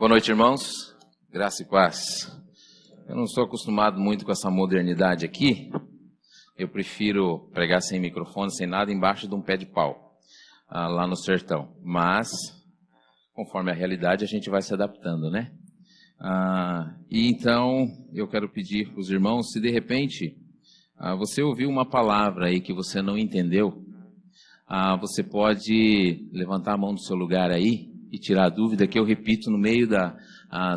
Boa noite, irmãos. Graça e paz. Eu não sou acostumado muito com essa modernidade aqui. Eu prefiro pregar sem microfone, sem nada, embaixo de um pé de pau, lá no sertão. Mas, conforme a realidade, a gente vai se adaptando, né? E então, eu quero pedir para os irmãos, se de repente você ouviu uma palavra aí que você não entendeu, você pode levantar a mão do seu lugar aí e tirar a dúvida, que eu repito no meio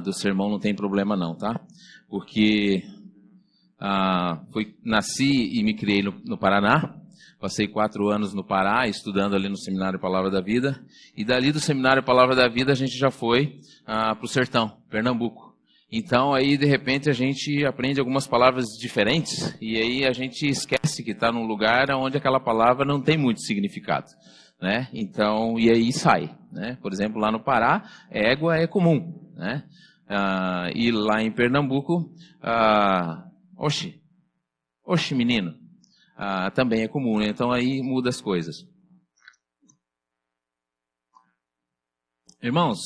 do sermão, não tem problema não, tá? Porque nasci e me criei no Paraná, passei 4 anos no Pará, estudando ali no Seminário Palavra da Vida, e dali do Seminário Palavra da Vida a gente já foi para o sertão, Pernambuco. Então aí de repente a gente aprende algumas palavras diferentes, e aí a gente esquece que está num lugar onde aquela palavra não tem muito significado, né? Então, e aí sai, né? Por exemplo, lá no Pará, égua é comum, né? E lá em Pernambuco, oxe menino, também é comum, né? Então aí muda as coisas. Irmãos,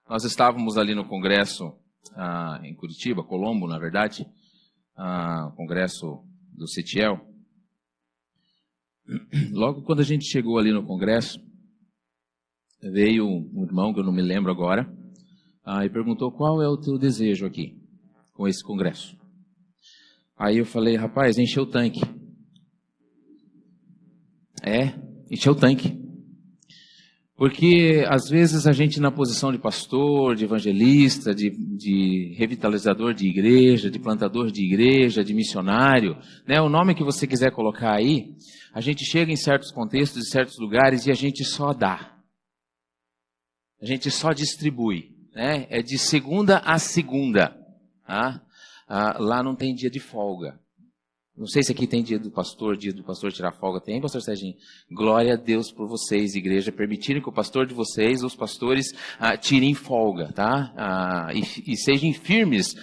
nós estávamos ali no congresso em Curitiba, Colombo, na verdade, congresso do CETIEL. Logo quando a gente chegou ali no congresso, veio um irmão, que eu não me lembro agora, e perguntou: qual é o teu desejo aqui com esse congresso? Aí eu falei: rapaz, encher o tanque. Encher o tanque. Porque às vezes a gente, na posição de pastor, de evangelista, de revitalizador de igreja, de plantador de igreja, de missionário, né, o nome que você quiser colocar aí, a gente chega em certos contextos, em certos lugares, e a gente só dá. A gente só distribui, né? É de segunda a segunda. Lá não tem dia de folga. Não sei se aqui tem dia do pastor tirar folga. Tem, pastor Serginho? Glória a Deus por vocês, igreja, permitirem que o pastor de vocês, os pastores, tirem folga, tá? E sejam firmes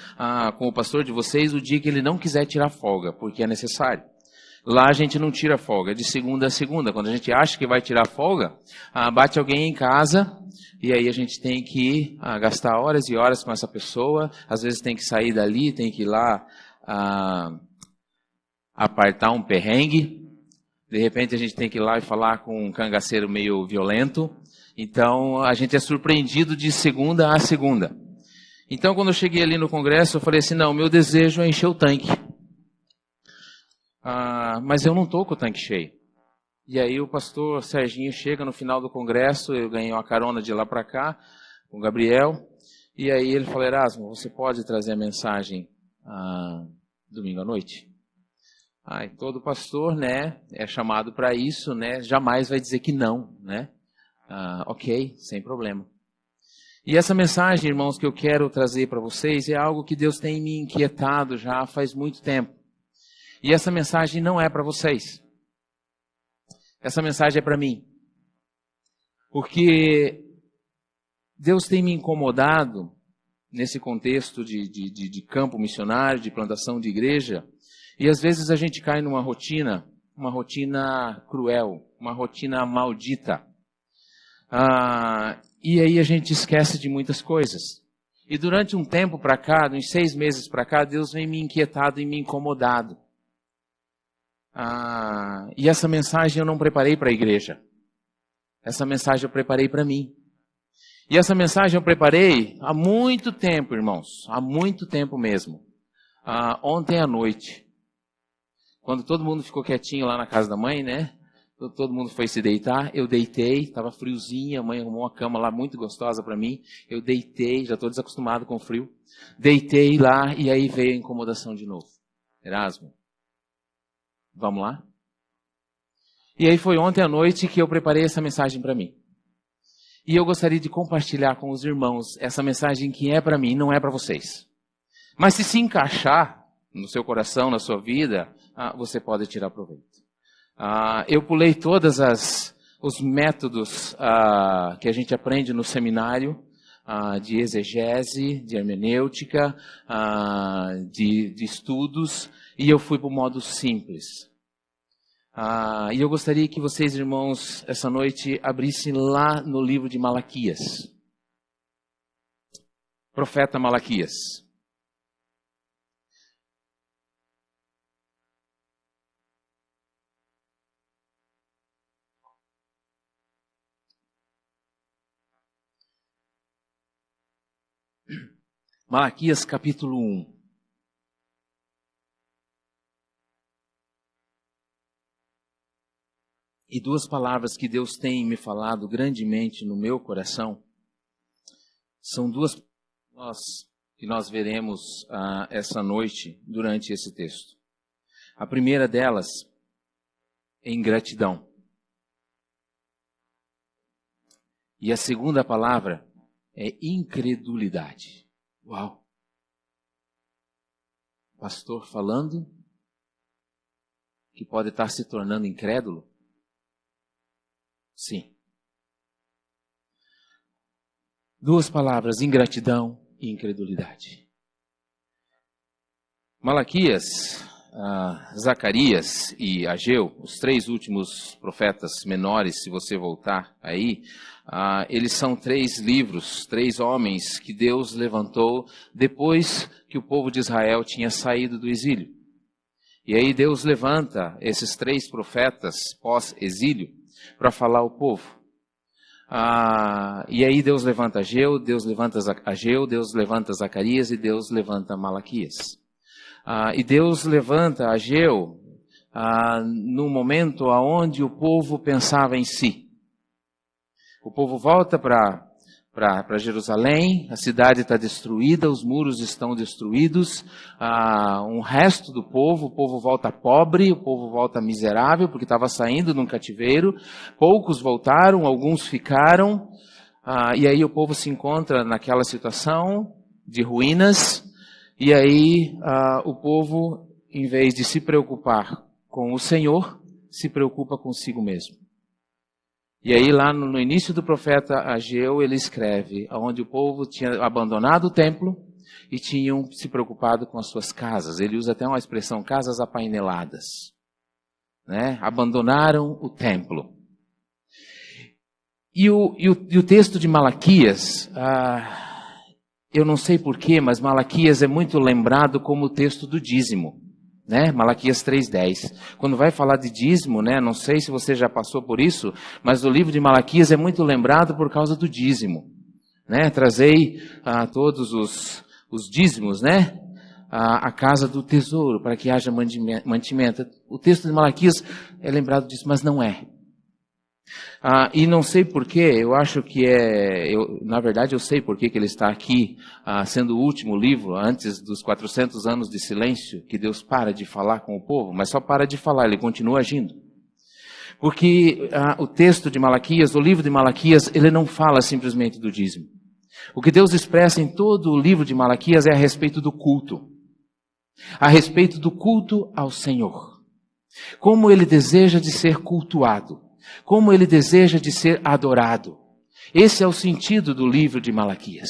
com o pastor de vocês o dia que ele não quiser tirar folga, porque é necessário. Lá a gente não tira folga, é de segunda a segunda. Quando a gente acha que vai tirar folga, bate alguém em casa, e aí a gente tem que gastar horas e horas com essa pessoa. Às vezes tem que sair dali, tem que ir lá apartar um perrengue. De repente a gente tem que ir lá e falar com um cangaceiro meio violento. Então a gente é surpreendido de segunda a segunda. Então quando eu cheguei ali no congresso, eu falei assim: não, meu desejo é encher o tanque. Mas eu não estou com o tanque cheio. E aí o pastor Serginho chega no final do congresso, eu ganhei uma carona de lá para cá, com o Gabriel, e aí ele falou: Erasmo, você pode trazer a mensagem domingo à noite? E todo pastor, né, é chamado para isso, né, jamais vai dizer que não, né? Ok, sem problema. E essa mensagem, irmãos, que eu quero trazer para vocês é algo que Deus tem me inquietado já faz muito tempo. E essa mensagem não é para vocês. Essa mensagem é para mim. Porque Deus tem me incomodado nesse contexto de campo missionário, de plantação de igreja. E às vezes a gente cai numa rotina cruel, uma rotina maldita. E aí a gente esquece de muitas coisas. E durante um tempo para cá, uns 6 meses para cá, Deus vem me inquietado e me incomodado. E essa mensagem eu não preparei para a igreja. Essa mensagem eu preparei para mim. E essa mensagem eu preparei há muito tempo, irmãos. Há muito tempo mesmo. Ontem à noite. Quando todo mundo ficou quietinho lá na casa da mãe, né? Todo mundo foi se deitar. Eu deitei, estava friozinha. A mãe arrumou uma cama lá muito gostosa para mim. Eu deitei, já estou desacostumado com frio. Deitei lá e aí veio a incomodação de novo. Erasmo, vamos lá? E aí foi ontem à noite que eu preparei essa mensagem para mim. E eu gostaria de compartilhar com os irmãos essa mensagem que é para mim, não é para vocês. Mas se encaixar no seu coração, na sua vida, você pode tirar proveito. Eu pulei todos os métodos que a gente aprende no seminário, de exegese, de hermenêutica, de estudos, e eu fui para o modo simples. E eu gostaria que vocês, irmãos, essa noite abrissem lá no livro de Malaquias. profeta Malaquias. Malaquias capítulo 1. E duas palavras que Deus tem me falado grandemente no meu coração, são duas que nós veremos essa noite durante esse texto. A primeira delas é ingratidão. E a segunda palavra é incredulidade. Uau! Pastor falando que pode estar se tornando incrédulo? Sim. Duas palavras, ingratidão e incredulidade. Malaquias, Zacarias e Ageu, os três últimos profetas menores, se você voltar aí, eles são três livros, três homens que Deus levantou depois que o povo de Israel tinha saído do exílio. E aí Deus levanta esses três profetas pós-exílio para falar ao povo. E aí Deus levanta Ageu, Deus levanta Zacarias e Deus levanta Malaquias. E Deus levanta Ageu no momento onde o povo pensava em si. O povo volta para Jerusalém, a cidade está destruída, os muros estão destruídos, um resto do povo, o povo volta pobre, o povo volta miserável, porque estava saindo de um cativeiro, poucos voltaram, alguns ficaram, e aí o povo se encontra naquela situação de ruínas, e aí o povo, em vez de se preocupar com o Senhor, se preocupa consigo mesmo. E aí lá no início do profeta Ageu, ele escreve, onde o povo tinha abandonado o templo e tinham se preocupado com as suas casas. Ele usa até uma expressão, casas apaineladas. Né? Abandonaram o templo. E o texto de Malaquias, eu não sei porquê, mas Malaquias é muito lembrado como o texto do dízimo. Né? Malaquias 3:10. Quando vai falar de dízimo, né? Não sei se você já passou por isso, mas o livro de Malaquias é muito lembrado por causa do dízimo. Né? Trazei todos os dízimos, né? A casa do tesouro, para que haja mantimento. O texto de Malaquias é lembrado disso, mas não é. E não sei porquê, eu acho que na verdade eu sei porquê que ele está aqui, sendo o último livro, antes dos 400 anos de silêncio, que Deus para de falar com o povo, mas só para de falar, ele continua agindo. Porque o texto de Malaquias, o livro de Malaquias, ele não fala simplesmente do dízimo. O que Deus expressa em todo o livro de Malaquias é a respeito do culto. A respeito do culto ao Senhor. Como ele deseja de ser cultuado. Como ele deseja de ser adorado. Esse é o sentido do livro de Malaquias.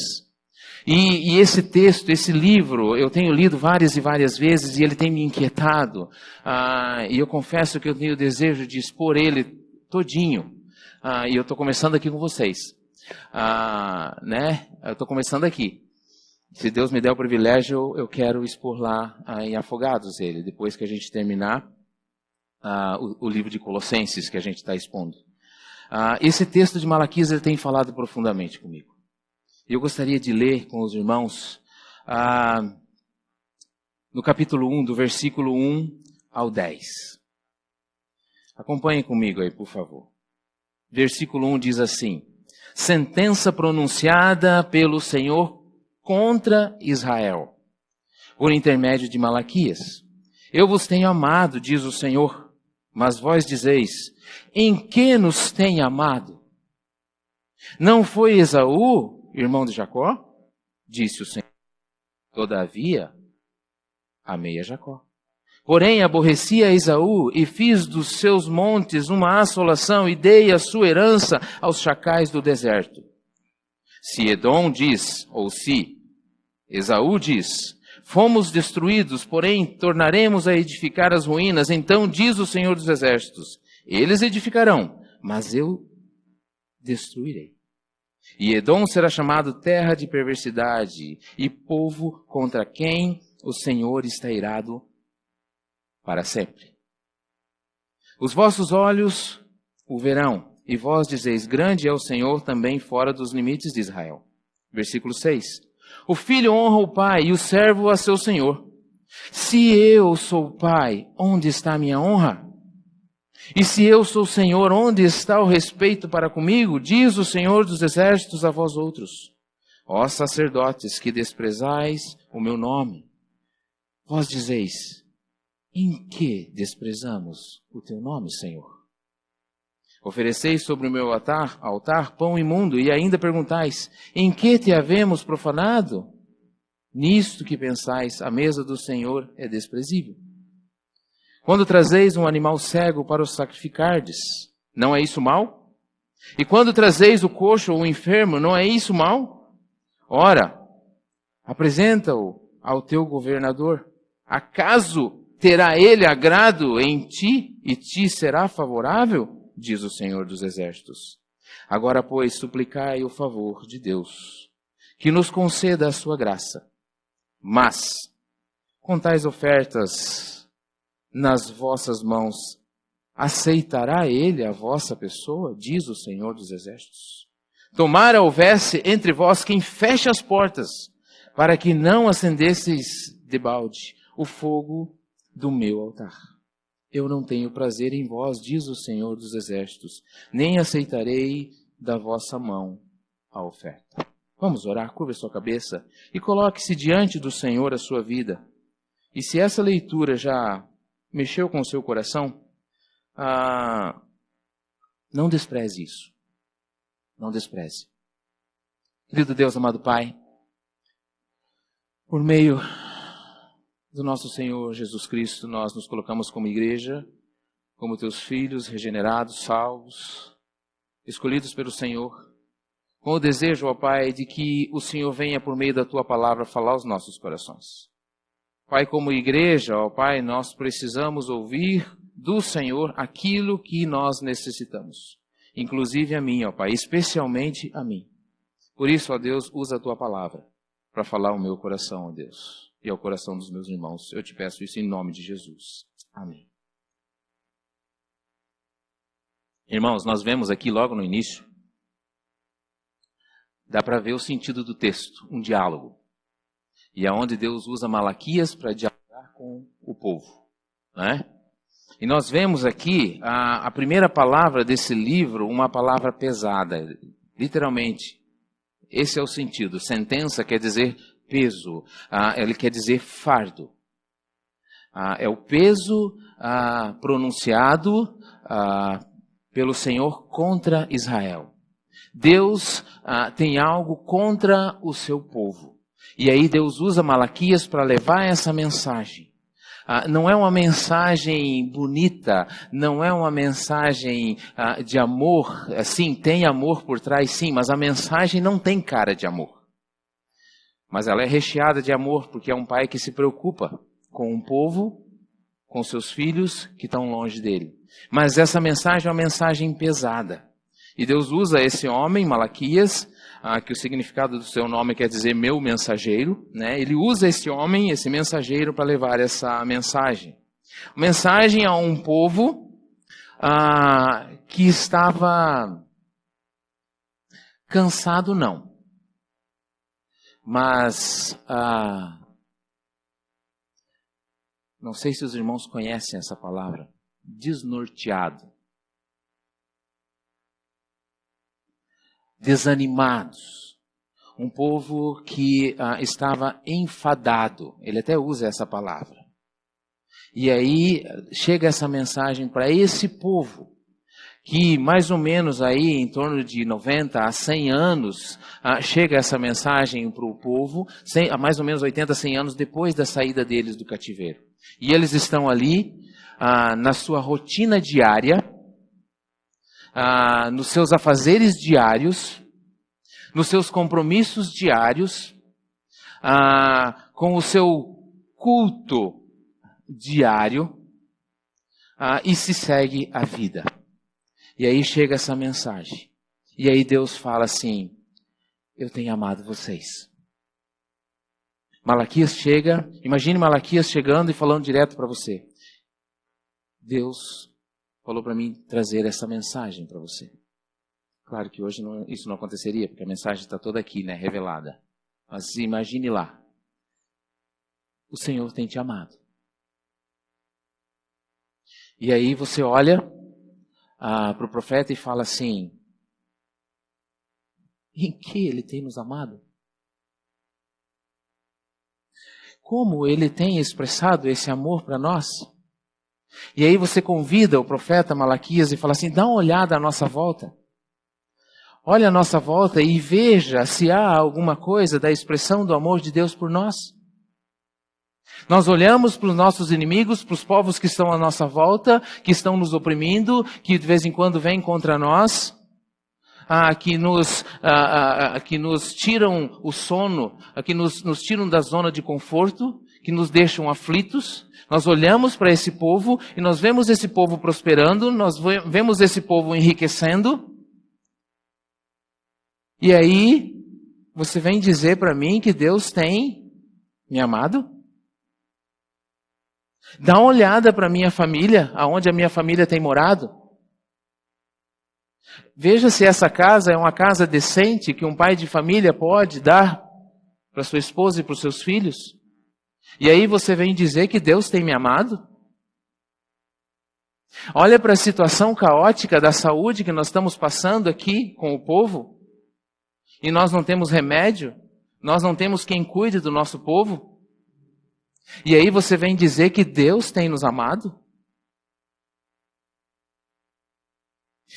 E esse texto, esse livro, eu tenho lido várias e várias vezes e ele tem me inquietado. E eu confesso que eu tenho o desejo de expor ele todinho. E eu estou começando aqui com vocês. Né? Eu estou começando aqui. Se Deus me der o privilégio, eu quero expor lá em Afogados ele, depois que a gente terminar o livro de Colossenses que a gente está expondo. Esse texto de Malaquias ele tem falado profundamente comigo. Eu gostaria de ler com os irmãos no capítulo 1, do versículo 1 ao 10. Acompanhem comigo aí, por favor. Versículo 1 diz assim: sentença pronunciada pelo Senhor contra Israel, por intermédio de Malaquias. Eu vos tenho amado, diz o Senhor. Mas vós dizeis, em que nos tem amado? Não foi Esaú, irmão de Jacó? Disse o Senhor. Todavia, amei a Jacó. Porém, aborreci a Esaú e fiz dos seus montes uma assolação e dei a sua herança aos chacais do deserto. Se Edom diz, ou se Esaú diz, fomos destruídos, porém tornaremos a edificar as ruínas. Então diz o Senhor dos Exércitos, eles edificarão, mas eu destruirei. E Edom será chamado terra de perversidade, e povo contra quem o Senhor está irado para sempre. Os vossos olhos o verão, e vós dizeis, grande é o Senhor também fora dos limites de Israel. Versículo 6. O filho honra o pai, e o servo a seu senhor. Se eu sou o pai, onde está a minha honra? E se eu sou o Senhor, onde está o respeito para comigo? Diz o Senhor dos exércitos a vós outros. Ó sacerdotes, que desprezais o meu nome. Vós dizeis, em que desprezamos o teu nome, Senhor? Ofereceis sobre o meu altar pão imundo, e ainda perguntais, em que te havemos profanado? Nisto que pensais, a mesa do Senhor é desprezível. Quando trazeis um animal cego para o sacrificardes, não é isso mal? E quando trazeis o coxo ou o enfermo, não é isso mal? Ora, apresenta-o ao teu governador. Acaso terá ele agrado em ti e te será favorável? Diz o Senhor dos Exércitos. Agora, pois, suplicai o favor de Deus, que nos conceda a sua graça. Mas, com tais ofertas nas vossas mãos, aceitará ele a vossa pessoa? Diz o Senhor dos Exércitos. Tomara houvesse entre vós quem feche as portas, para que não acendesseis debalde o fogo do meu altar. Eu não tenho prazer em vós, diz o Senhor dos Exércitos, nem aceitarei da vossa mão a oferta. Vamos orar, curva a sua cabeça e coloque-se diante do Senhor a sua vida. E se essa leitura já mexeu com o seu coração, não despreze isso. Não despreze. Querido Deus, amado Pai, por meio do nosso Senhor Jesus Cristo, nós nos colocamos como igreja, como teus filhos regenerados, salvos, escolhidos pelo Senhor, com o desejo, ó Pai, de que o Senhor venha por meio da tua palavra falar aos nossos corações. Pai, como igreja, ó Pai, nós precisamos ouvir do Senhor aquilo que nós necessitamos. Inclusive a mim, ó Pai, especialmente a mim. Por isso, ó Deus, usa a tua palavra para falar ao meu coração, ó Deus, e ao coração dos meus irmãos. Eu te peço isso em nome de Jesus. Amém. Irmãos, nós vemos aqui logo no início, dá para ver o sentido do texto, um diálogo. E é onde Deus usa Malaquias para dialogar com o povo, né? E nós vemos aqui a primeira palavra desse livro, uma palavra pesada, literalmente. Esse é o sentido. Sentença quer dizer peso, ele quer dizer fardo. É o peso pronunciado pelo Senhor contra Israel. Deus tem algo contra o seu povo. E aí Deus usa Malaquias para levar essa mensagem. Não é uma mensagem bonita, não é uma mensagem de amor. Sim, tem amor por trás, sim, mas a mensagem não tem cara de amor. Mas ela é recheada de amor, porque é um pai que se preocupa com o povo, com seus filhos que estão longe dele. Mas essa mensagem é uma mensagem pesada. E Deus usa esse homem, Malaquias, que o significado do seu nome quer dizer meu mensageiro, né? Ele usa esse homem, esse mensageiro, para levar essa mensagem. Mensagem a um povo que estava cansado, não. Mas, não sei se os irmãos conhecem essa palavra, desnorteado. Desanimados. Um povo que estava enfadado. Ele até usa essa palavra. E aí chega essa mensagem para esse povo, que mais ou menos aí em torno de 90 a 100 anos, chega essa mensagem para o povo, mais ou menos 80 a 100 anos depois da saída deles do cativeiro. E eles estão ali, na sua rotina diária, nos seus afazeres diários, nos seus compromissos diários, com o seu culto diário, e se segue a vida. E aí chega essa mensagem. E aí Deus fala assim, eu tenho amado vocês. Malaquias chega, imagine Malaquias chegando e falando direto para você. Deus falou para mim trazer essa mensagem para você. Claro que hoje isso não aconteceria, porque a mensagem está toda aqui, né, revelada. Mas imagine lá. O Senhor tem te amado. E aí você olha para o profeta e fala assim, em que ele tem nos amado? Como ele tem expressado esse amor para nós? E aí você convida o profeta Malaquias e fala assim, dá uma olhada à nossa volta. Olha à nossa volta e veja se há alguma coisa da expressão do amor de Deus por nós. Nós olhamos para os nossos inimigos, para os povos que estão à nossa volta, que estão nos oprimindo, que de vez em quando vêm contra nós, que nos tiram o sono, que nos tiram da zona de conforto, que nos deixam aflitos. Nós olhamos para esse povo e nós vemos esse povo prosperando, nós vemos esse povo enriquecendo. E aí, você vem dizer para mim que Deus tem me amado? Dá uma olhada para a minha família, aonde a minha família tem morado. Veja se essa casa é uma casa decente que um pai de família pode dar para sua esposa e para os seus filhos. E aí você vem dizer que Deus tem me amado? Olha para a situação caótica da saúde que nós estamos passando aqui com o povo. E nós não temos remédio. Nós não temos quem cuide do nosso povo. E aí você vem dizer que Deus tem nos amado?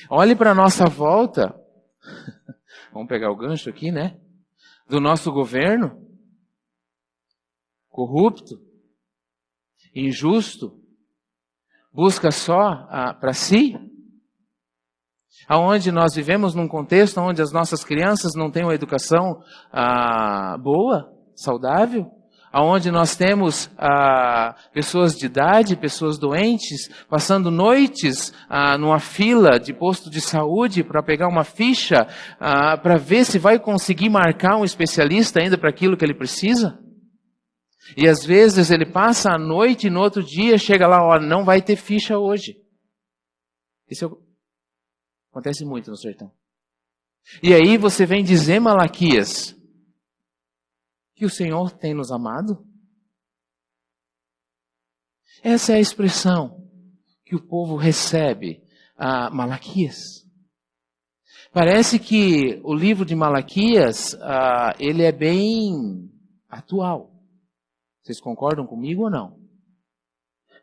Olhe para a nossa volta. Vamos pegar o gancho aqui, né? Do nosso governo. Corrupto. Injusto. Busca só para si. Aonde nós vivemos num contexto onde as nossas crianças não têm uma educação boa, saudável. Onde nós temos pessoas de idade, pessoas doentes, passando noites numa fila de posto de saúde para pegar uma ficha, para ver se vai conseguir marcar um especialista ainda para aquilo que ele precisa. E às vezes ele passa a noite e no outro dia chega lá, ó, não vai ter ficha hoje. Isso acontece muito no sertão. E aí você vem dizer, Malaquias, que o Senhor tem nos amado? Essa é a expressão que o povo recebe a Malaquias. Parece que o livro de Malaquias, ele é bem atual. Vocês concordam comigo ou não?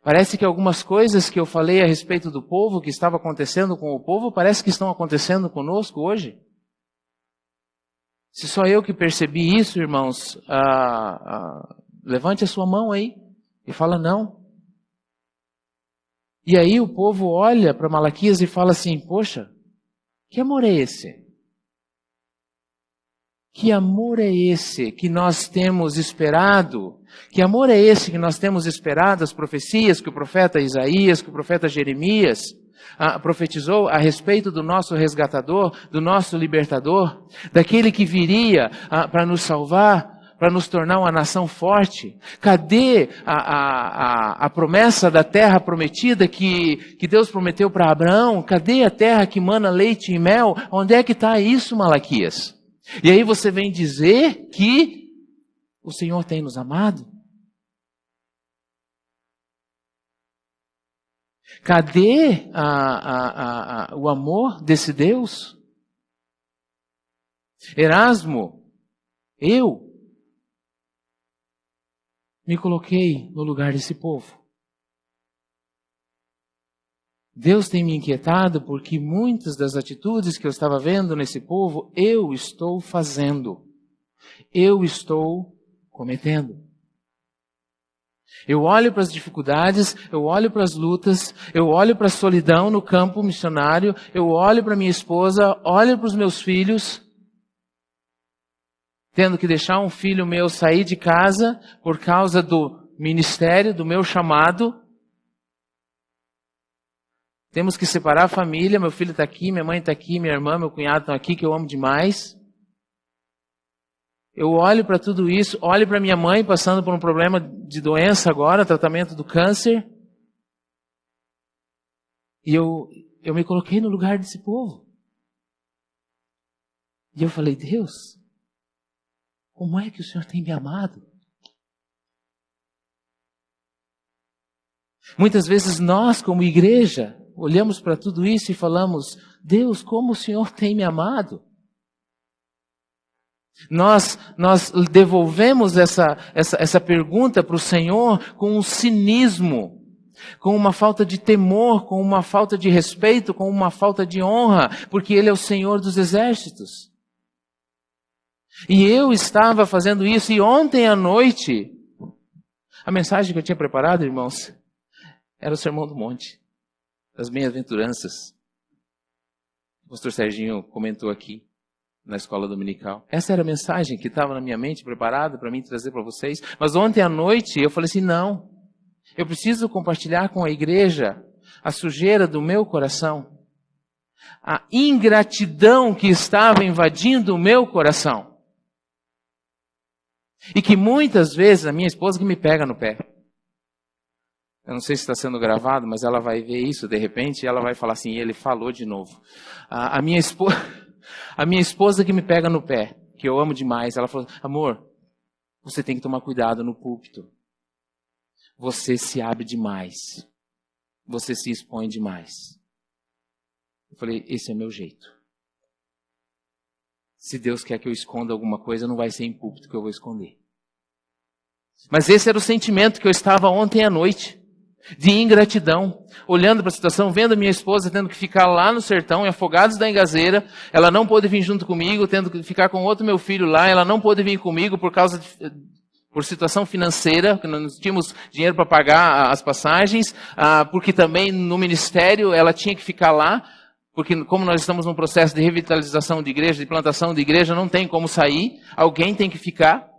Parece que algumas coisas que eu falei a respeito do povo, que estava acontecendo com o povo, parece que estão acontecendo conosco hoje. Se só eu que percebi isso, irmãos, levante a sua mão aí e fala não. E aí o povo olha para Malaquias e fala assim, poxa, que amor é esse? Que amor é esse que nós temos esperado? Que amor é esse que nós temos esperado? As profecias que o profeta Isaías, que o profeta Jeremias profetizou a respeito do nosso resgatador, do nosso libertador, daquele que viria para nos salvar, para nos tornar uma nação forte. Cadê a promessa da terra prometida que Deus prometeu para Abraão? Cadê a terra que mana leite e mel? Onde é que está isso, Malaquias? E aí você vem dizer que o Senhor tem nos amado? Cadê o amor desse Deus? Erasmo, eu me coloquei no lugar desse povo. Deus tem me inquietado porque muitas das atitudes que eu estava vendo nesse povo, eu estou fazendo. Eu estou cometendo. Eu olho para as dificuldades, eu olho para as lutas, eu olho para a solidão no campo missionário, eu olho para minha esposa, olho para os meus filhos, tendo que deixar um filho meu sair de casa por causa do ministério, do meu chamado. Temos que separar a família, meu filho está aqui, minha mãe está aqui, minha irmã, meu cunhado estão aqui, que eu amo demais. Eu olho para tudo isso, olho para minha mãe passando por um problema de doença agora, tratamento do câncer. E eu me coloquei no lugar desse povo. E eu falei, Deus, como é que o Senhor tem me amado? Muitas vezes nós, como igreja, olhamos para tudo isso e falamos, Deus, como o Senhor tem me amado? Nós devolvemos essa pergunta para o Senhor com um cinismo, com uma falta de temor, com uma falta de respeito, com uma falta de honra, porque Ele é o Senhor dos exércitos. E eu estava fazendo isso, e ontem à noite, a mensagem que eu tinha preparado, irmãos, era o Sermão do Monte, das bem-aventuranças. O pastor Serginho comentou aqui na escola dominical. Essa era a mensagem que estava na minha mente, preparada para mim trazer para vocês. Mas ontem à noite eu falei assim, não, eu preciso compartilhar com a igreja a sujeira do meu coração, a ingratidão que estava invadindo o meu coração. E que muitas vezes a minha esposa que me pega no pé. Eu não sei se está sendo gravado, mas ela vai ver isso de repente e ela vai falar assim, ele falou de novo. A minha esposa que me pega no pé, que eu amo demais, ela falou, amor, você tem que tomar cuidado no púlpito. Você se abre demais. Você se expõe demais. Eu falei, esse é meu jeito. Se Deus quer que eu esconda alguma coisa, não vai ser em púlpito que eu vou esconder. Mas esse era o sentimento que eu estava ontem à noite. De ingratidão. Olhando para a situação, vendo a minha esposa tendo que ficar lá no sertão, em Afogados da Engazeira. Ela não pôde vir junto comigo, tendo que ficar com outro meu filho lá. Ela não pôde vir comigo por situação financeira, porque nós não tínhamos dinheiro para pagar as passagens. Porque também no ministério ela tinha que ficar lá. Porque como nós estamos num processo de revitalização de igreja, de plantação de igreja, não tem como sair. Alguém tem que ficar.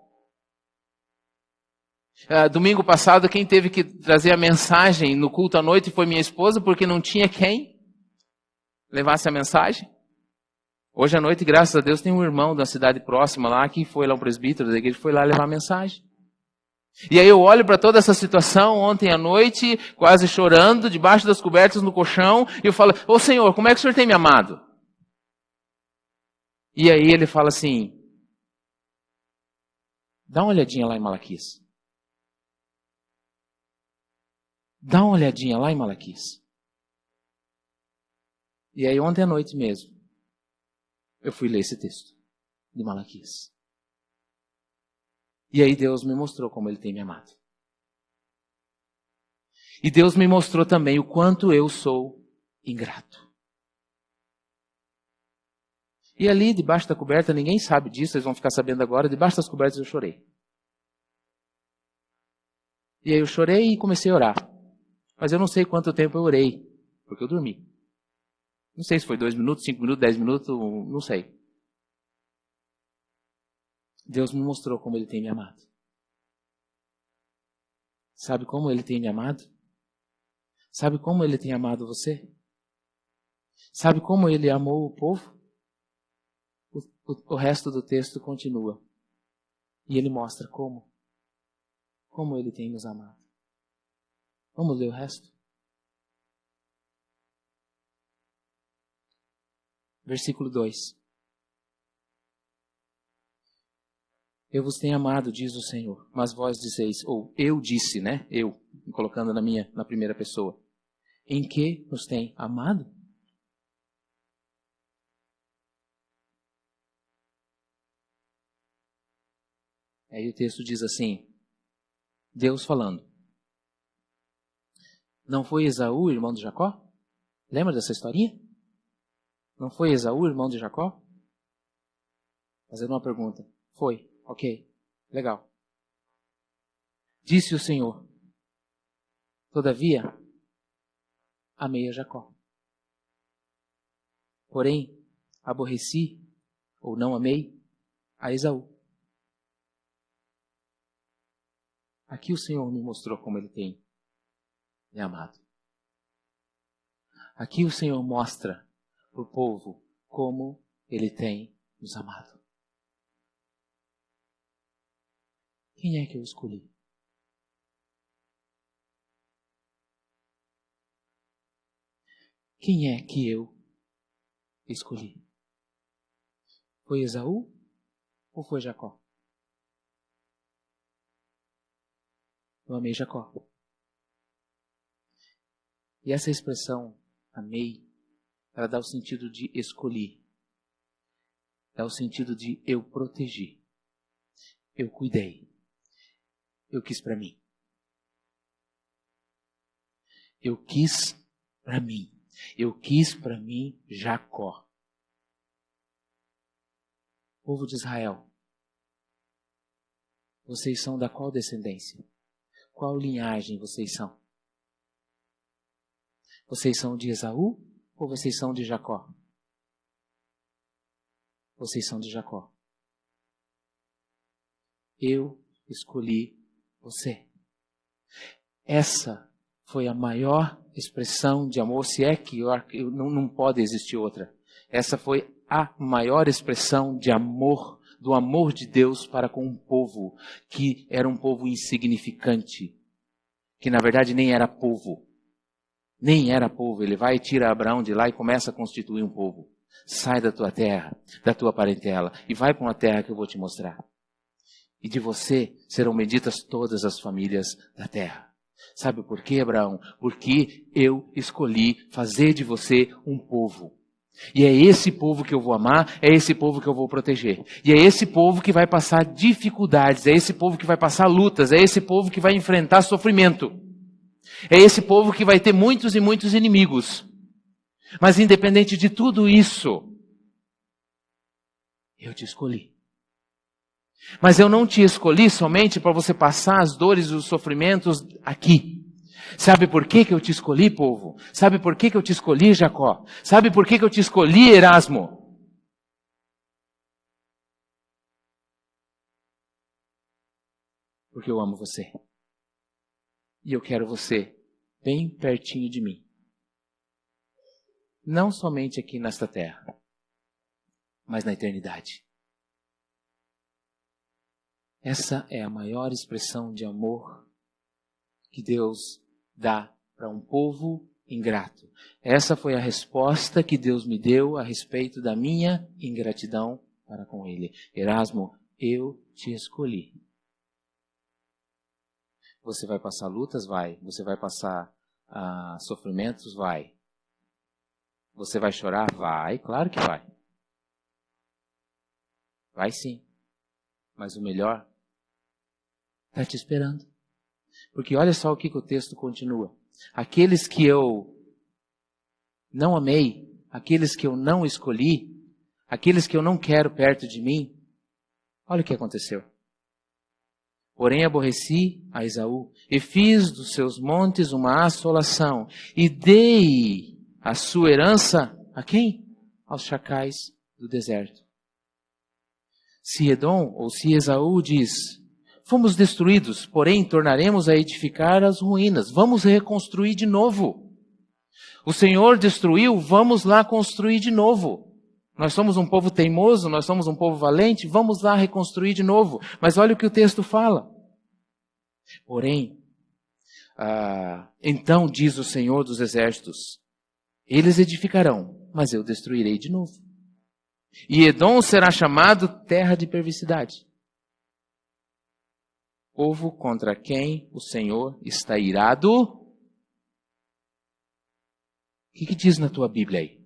Domingo passado, quem teve que trazer a mensagem no culto à noite foi minha esposa, porque não tinha quem levasse a mensagem. Hoje à noite, graças a Deus, tem um irmão da cidade próxima lá, que foi lá, um presbítero da igreja, foi lá levar a mensagem. E aí eu olho para toda essa situação ontem à noite, quase chorando, debaixo das cobertas no colchão, e eu falo, ô Senhor, como é que o Senhor tem me amado? E aí ele fala assim, dá uma olhadinha lá em Malaquias. Dá uma olhadinha lá em Malaquias. E aí ontem à noite mesmo, eu fui ler esse texto de Malaquias. E aí Deus me mostrou como Ele tem me amado. E Deus me mostrou também o quanto eu sou ingrato. E ali, debaixo da coberta, ninguém sabe disso, vocês vão ficar sabendo agora, debaixo das cobertas eu chorei. E aí eu chorei e comecei a orar. Mas eu não sei quanto tempo eu orei, porque eu dormi. Não sei se foi 2 minutos, 5 minutos, 10 minutos, não sei. Deus me mostrou como Ele tem me amado. Sabe como Ele tem me amado? Sabe como Ele tem amado você? Sabe como Ele amou o povo? O resto do texto continua. E Ele mostra como. Como Ele tem nos amado. Vamos ler o resto? Versículo 2. Eu vos tenho amado, diz o Senhor, mas vós dizeis, ou eu disse, né? Eu, colocando na primeira pessoa. Em que nos tem amado? Aí o texto diz assim, Deus falando. Não foi Esaú, irmão de Jacó? Lembra dessa historinha? Não foi Esaú, irmão de Jacó? Fazendo uma pergunta. Foi. Ok. Legal. Disse o Senhor. Todavia, amei a Jacó. Porém, aborreci, ou não amei, a Esaú. Aqui o Senhor me mostrou como Ele tem me amado. Aqui o Senhor mostra para o povo como Ele tem nos amado. Quem é que eu escolhi? Quem é que eu escolhi? Foi Esaú ou foi Jacó? Eu amei Jacó. E essa expressão, amei, ela dá o sentido de escolhi. Dá o sentido de eu protegi. Eu cuidei. Eu quis para mim. Eu quis para mim. Eu quis para mim Jacó. Povo de Israel, vocês são da qual descendência? Qual linhagem vocês são? Vocês são de Esaú ou vocês são de Jacó? Vocês são de Jacó. Eu escolhi você. Essa foi a maior expressão de amor, se é que não pode existir outra. Essa foi a maior expressão de amor, do amor de Deus para com um povo que era um povo insignificante, que na verdade nem era povo. Nem era povo. Ele vai e tira Abraão de lá e começa a constituir um povo. Sai da tua terra, da tua parentela, e vai para uma terra que eu vou te mostrar. E de você serão benditas todas as famílias da terra. Sabe por quê, Abraão? Porque eu escolhi fazer de você um povo. E é esse povo que eu vou amar, é esse povo que eu vou proteger. E é esse povo que vai passar dificuldades, é esse povo que vai passar lutas, é esse povo que vai enfrentar sofrimento. É esse povo que vai ter muitos e muitos inimigos. Mas independente de tudo isso, eu te escolhi. Mas eu não te escolhi somente para você passar as dores e os sofrimentos aqui. Sabe por que eu te escolhi, povo? Sabe por que eu te escolhi, Jacó? Sabe por que eu te escolhi, Erasmo? Porque eu amo você. E eu quero você bem pertinho de mim. Não somente aqui nesta terra, mas na eternidade. Essa é a maior expressão de amor que Deus dá para um povo ingrato. Essa foi a resposta que Deus me deu a respeito da minha ingratidão para com Ele. Erasmo, eu te escolhi. Você vai passar lutas? Vai. Você vai passar sofrimentos? Vai. Você vai chorar? Vai. Claro que vai. Vai sim. Mas o melhor está te esperando. Porque olha só o que o texto continua. Aqueles que eu não amei, aqueles que eu não escolhi, aqueles que eu não quero perto de mim, olha o que aconteceu. Porém aborreci a Esaú e fiz dos seus montes uma assolação e dei a sua herança a quem? Aos chacais do deserto. Se Edom ou se Esaú diz, fomos destruídos, porém tornaremos a edificar as ruínas. Vamos reconstruir de novo. O Senhor destruiu, vamos lá construir de novo. Nós somos um povo teimoso, nós somos um povo valente, vamos lá reconstruir de novo. Mas olha o que o texto fala. Porém, então diz o Senhor dos Exércitos, eles edificarão, mas eu destruirei de novo. E Edom será chamado terra de perversidade. Povo contra quem o Senhor está irado. O que diz na tua Bíblia aí?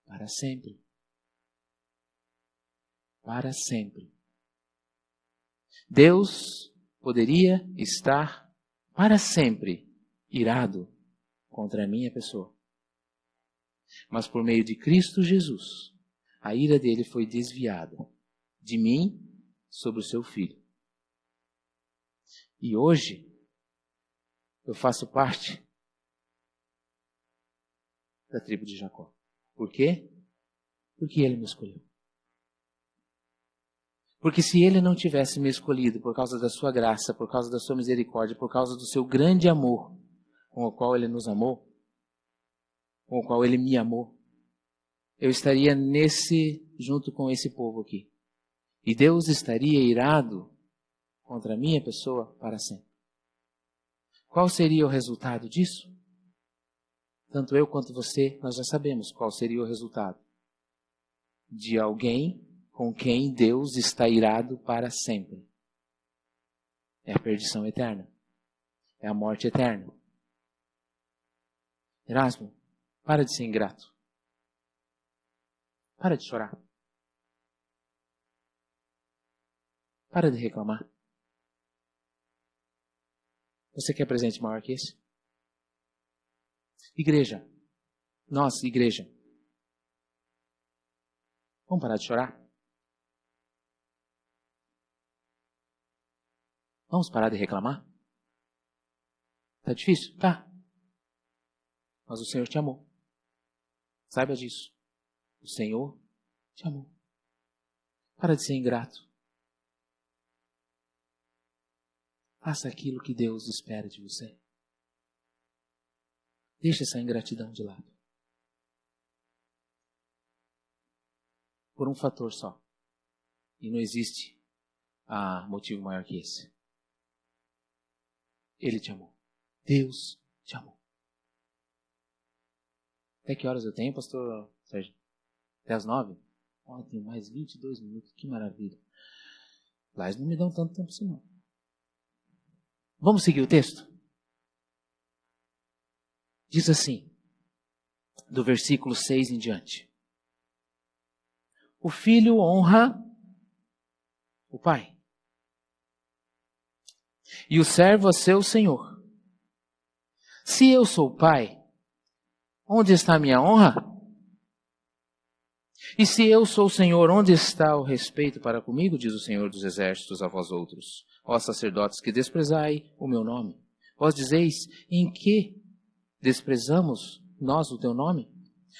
Para sempre. Para sempre. Deus poderia estar para sempre irado contra a minha pessoa. Mas por meio de Cristo Jesus, a ira dele foi desviada de mim sobre o seu filho. E hoje, eu faço parte da tribo de Jacó. Por quê? Porque ele me escolheu. Porque se ele não tivesse me escolhido por causa da sua graça, por causa da sua misericórdia, por causa do seu grande amor, com o qual ele nos amou, com o qual ele me amou, eu estaria junto com esse povo aqui. E Deus estaria irado contra a minha pessoa para sempre. Qual seria o resultado disso? Tanto eu quanto você, nós já sabemos qual seria o resultado. De alguém com quem Deus está irado para sempre. É a perdição eterna. É a morte eterna. Erasmo, para de ser ingrato. Para de chorar. Para de reclamar. Você quer presente maior que esse? Igreja. Nós, igreja. Vamos parar de chorar? Vamos parar de reclamar? Tá difícil? Tá. Mas o Senhor te amou. Saiba disso. O Senhor te amou. Para de ser ingrato. Faça aquilo que Deus espera de você. Deixe essa ingratidão de lado. Por um fator só. E não existe motivo maior que esse. Ele te amou. Deus te amou. Até que horas eu tenho, pastor Sérgio? Até as 9? Oh, tenho mais 22 minutos. Que maravilha. Lá eles não me dão tanto tempo assim não. Vamos seguir o texto? Diz assim, do versículo 6 em diante. O filho honra o pai. E o servo a seu senhor. Se eu sou pai, onde está a minha honra? E se eu sou o Senhor, onde está o respeito para comigo, diz o Senhor dos Exércitos a vós outros, ó sacerdotes que desprezai o meu nome. Vós dizeis, em que desprezamos nós o teu nome?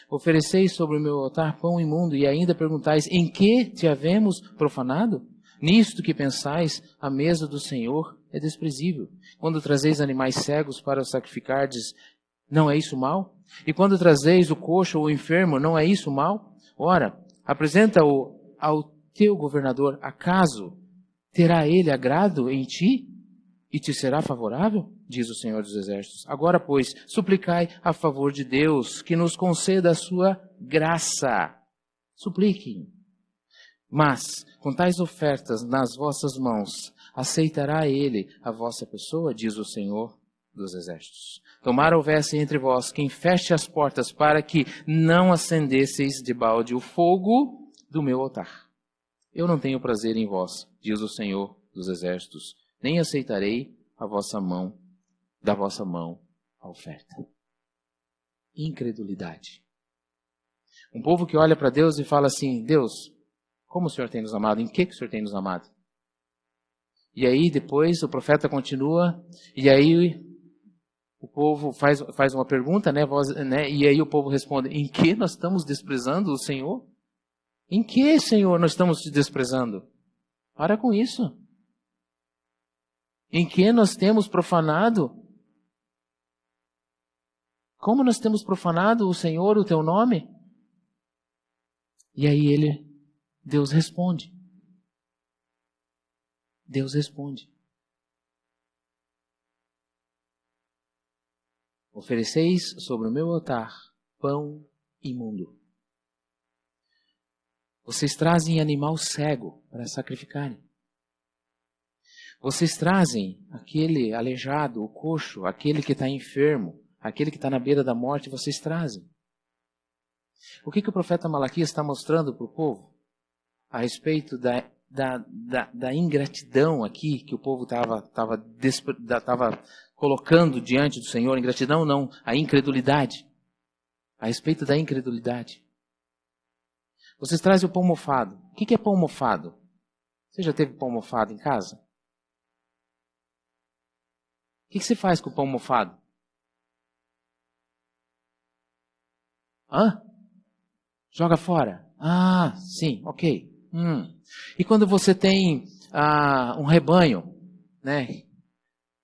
Ofereceis sobre o meu altar pão imundo e ainda perguntais, em que te havemos profanado? Nisto que pensais, a mesa do Senhor é desprezível. Quando trazeis animais cegos para sacrificardes, não é isso mal? E quando trazeis o coxo ou o enfermo, não é isso mal? Ora, apresenta-o ao teu governador, acaso terá ele agrado em ti e te será favorável? Diz o Senhor dos Exércitos. Agora, pois, suplicai a favor de Deus, que nos conceda a sua graça. Supliquem. Mas, com tais ofertas nas vossas mãos, aceitará ele a vossa pessoa, diz o Senhor dos Exércitos. Tomara houvesse entre vós quem feche as portas para que não acendesseis de balde o fogo do meu altar. Eu não tenho prazer em vós, diz o Senhor dos Exércitos, nem aceitarei da vossa mão a oferta. Incredulidade. Um povo que olha para Deus e fala assim, Deus, como o Senhor tem nos amado? Em que o Senhor tem nos amado? E aí depois o profeta continua, e aí o povo faz uma pergunta, né? E aí o povo responde, em que nós estamos desprezando o Senhor? Em que, Senhor, nós estamos te desprezando? Para com isso. Em que nós temos profanado? Como nós temos profanado o Senhor, o teu nome? E aí Deus responde. Deus responde. Ofereceis sobre o meu altar pão imundo. Vocês trazem animal cego para sacrificarem. Vocês trazem aquele aleijado, o coxo, aquele que está enfermo, aquele que está na beira da morte, vocês trazem. O que o profeta Malaquias está mostrando para o povo? A respeito da ingratidão aqui que o povo estava colocando diante do Senhor. Ingratidão não, a incredulidade. A respeito da incredulidade. Vocês trazem o pão mofado. O que é pão mofado? Você já teve pão mofado em casa? O que você faz com o pão mofado? Joga fora? Ah, sim, ok. E quando você tem um rebanho, né?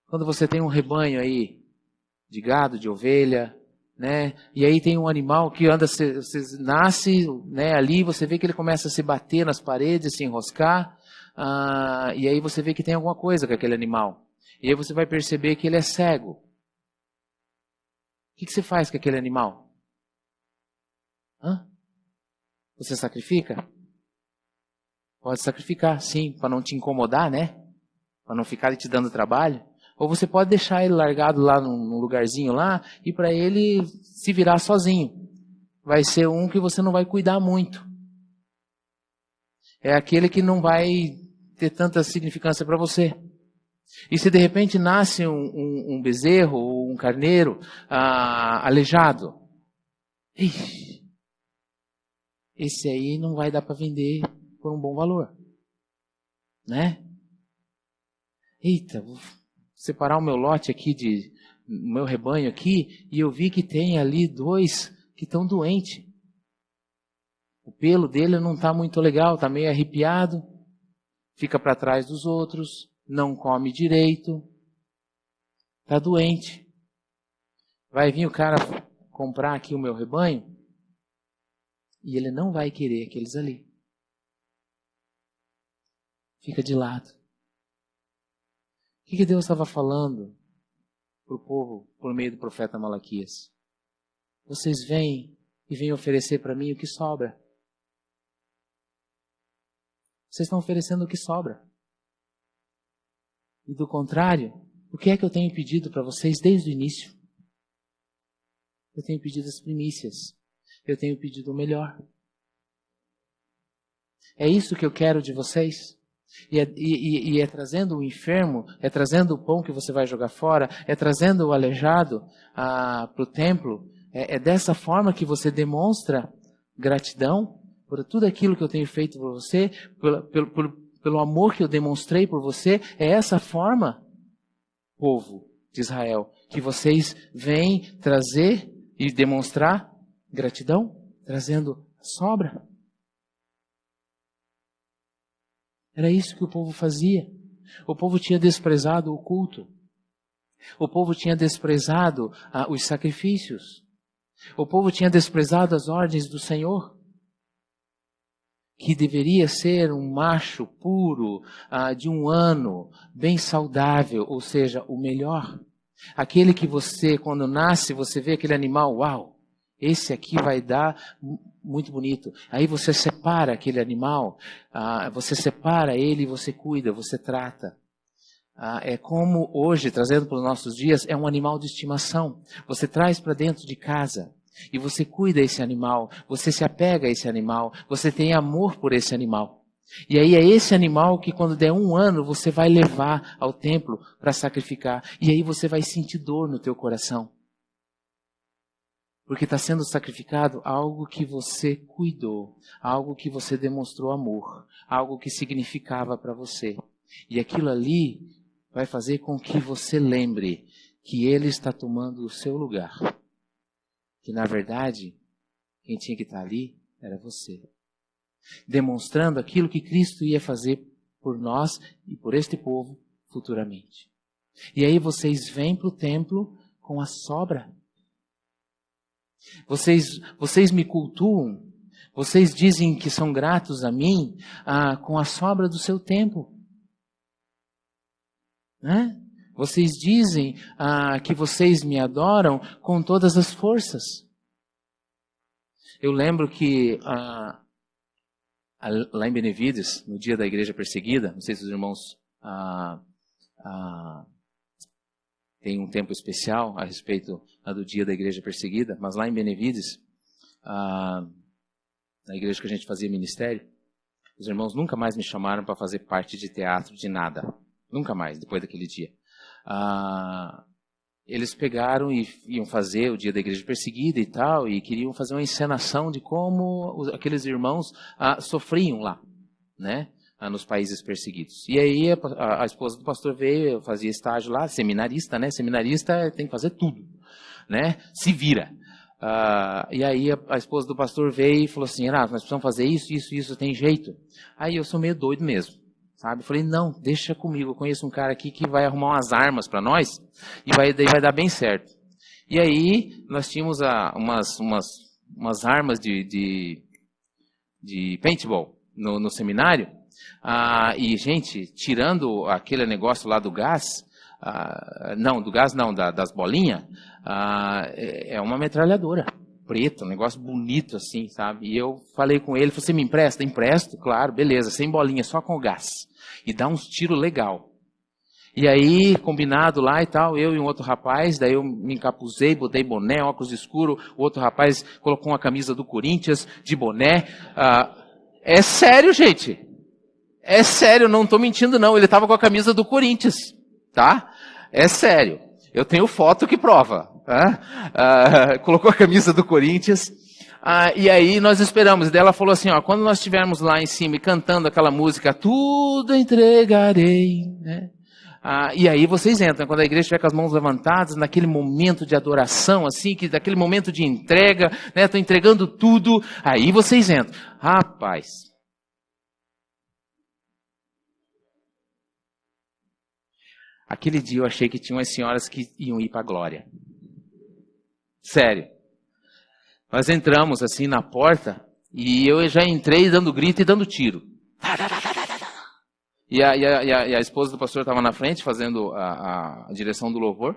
Quando você tem um rebanho aí de gado, de ovelha, né? E aí tem um animal que anda, você nasce, né? Ali você vê que ele começa a se bater nas paredes, se enroscar, e aí você vê que tem alguma coisa com aquele animal. E aí você vai perceber que ele é cego. O que você faz com aquele animal? Você sacrifica? Pode sacrificar, sim, para não te incomodar, né? Para não ficar te dando trabalho. Ou você pode deixar ele largado lá num lugarzinho lá e para ele se virar sozinho. Vai ser um que você não vai cuidar muito. É aquele que não vai ter tanta significância para você. E se de repente nasce um bezerro ou um carneiro aleijado, esse aí não vai dar para vender por um bom valor, né? Eita, vou separar o meu lote aqui, o meu rebanho aqui, e eu vi que tem ali 2 que estão doentes. O pelo dele não está muito legal, está meio arrepiado, fica para trás dos outros, não come direito, está doente. Vai vir o cara comprar aqui o meu rebanho e ele não vai querer aqueles ali. Fica de lado. O que Deus estava falando para o povo por meio do profeta Malaquias? Vocês vêm e vêm oferecer para mim o que sobra. Vocês estão oferecendo o que sobra. E do contrário, o que é que eu tenho pedido para vocês desde o início? Eu tenho pedido as primícias. Eu tenho pedido o melhor. É isso que eu quero de vocês? E é trazendo o enfermo, é trazendo o pão que você vai jogar fora, é trazendo o aleijado para o templo. É dessa forma que você demonstra gratidão por tudo aquilo que eu tenho feito por você, pelo amor que eu demonstrei por você. É essa forma, povo de Israel, que vocês vêm trazer e demonstrar gratidão, trazendo sobra. Era isso que o povo fazia. O povo tinha desprezado o culto. O povo tinha desprezado os sacrifícios. O povo tinha desprezado as ordens do Senhor, que deveria ser um macho puro, de 1 ano, bem saudável, ou seja, o melhor. Aquele que você, quando nasce, você vê aquele animal, uau, esse aqui vai dar muito bonito. Aí você separa aquele animal, você separa ele e você cuida, você trata. É como hoje, trazendo para os nossos dias, é um animal de estimação. Você traz para dentro de casa e você cuida esse animal, você se apega a esse animal, você tem amor por esse animal. E aí é esse animal que quando der 1 ano você vai levar ao templo para sacrificar. E aí você vai sentir dor no teu coração. Porque está sendo sacrificado algo que você cuidou, algo que você demonstrou amor, algo que significava para você. E aquilo ali vai fazer com que você lembre que ele está tomando o seu lugar. Que na verdade, quem tinha que estar ali era você. Demonstrando aquilo que Cristo ia fazer por nós e por este povo futuramente. E aí vocês vêm para o templo com a sobra. Vocês me cultuam, vocês dizem que são gratos a mim com a sobra do seu tempo. Né? Vocês dizem que vocês me adoram com todas as forças. Eu lembro que lá em Benevides, no dia da igreja perseguida, não sei se os irmãos têm um tempo especial a respeito do dia da igreja perseguida, mas lá em Benevides, na igreja que a gente fazia ministério, os irmãos nunca mais me chamaram para fazer parte de teatro, de nada. Nunca mais, depois daquele dia. Eles pegaram e iam fazer o dia da igreja perseguida e tal, e queriam fazer uma encenação de como aqueles irmãos sofriam lá, né, nos países perseguidos. E aí a esposa do pastor veio, fazia estágio lá, seminarista, né, seminarista tem que fazer tudo, né, se vira. E aí a esposa do pastor veio e falou assim, nós precisamos fazer isso, tem jeito. Aí eu sou meio doido mesmo. Sabe? Eu falei, não, deixa comigo, eu conheço um cara aqui que vai arrumar umas armas para nós e daí vai dar bem certo. E aí nós tínhamos umas armas de paintball no seminário. E, gente, tirando aquele negócio lá do gás, das bolinhas, é uma metralhadora preta, um negócio bonito assim, sabe? E eu falei com ele, você me empresta? Empresto, claro, beleza, sem bolinha, só com gás. E dá uns tiros legal. E aí, combinado lá e tal, eu e um outro rapaz, daí eu me encapuzei, botei boné, óculos escuro, o outro rapaz colocou uma camisa do Corinthians, de boné. É sério, gente. É sério, não estou mentindo não, ele estava com a camisa do Corinthians, tá? É sério. Eu tenho foto que prova. Colocou a camisa do Corinthians. E aí nós esperamos. E daí ela falou assim, quando nós estivermos lá em cima e cantando aquela música, tudo entregarei, né? E aí vocês entram, quando a igreja estiver com as mãos levantadas, naquele momento de adoração, assim, daquele momento de entrega, né? Estou entregando tudo, aí vocês entram. Rapaz, aquele dia eu achei que tinha umas senhoras que iam ir para a glória. Sério. Nós entramos assim na porta, e eu já entrei dando grito e dando tiro. E a esposa do pastor estava na frente, fazendo a direção do louvor.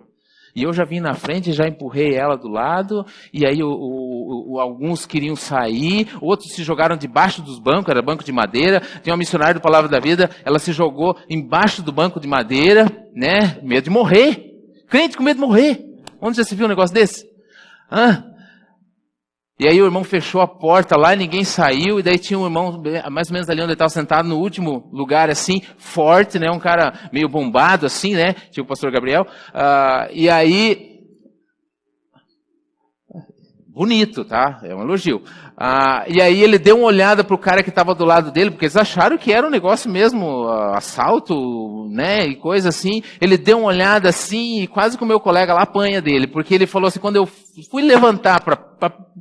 E eu já vim na frente, já empurrei ela do lado. E aí alguns queriam sair, outros se jogaram debaixo dos bancos, era banco de madeira. Tem uma missionária do Palavra da Vida, ela se jogou embaixo do banco de madeira, né? Medo de morrer. Crente com medo de morrer. Onde já se viu um negócio desse? E aí o irmão fechou a porta lá, ninguém saiu, e daí tinha um irmão, mais ou menos ali onde ele estava sentado, no último lugar, assim, forte, né, um cara meio bombado, assim, né, tipo o pastor Gabriel, e aí, bonito, tá, é um elogio, e aí ele deu uma olhada pro cara que estava do lado dele, porque eles acharam que era um negócio mesmo, assalto, né, e coisa assim, ele deu uma olhada assim, e quase que o meu colega lá apanha dele, porque ele falou assim, quando eu fui levantar para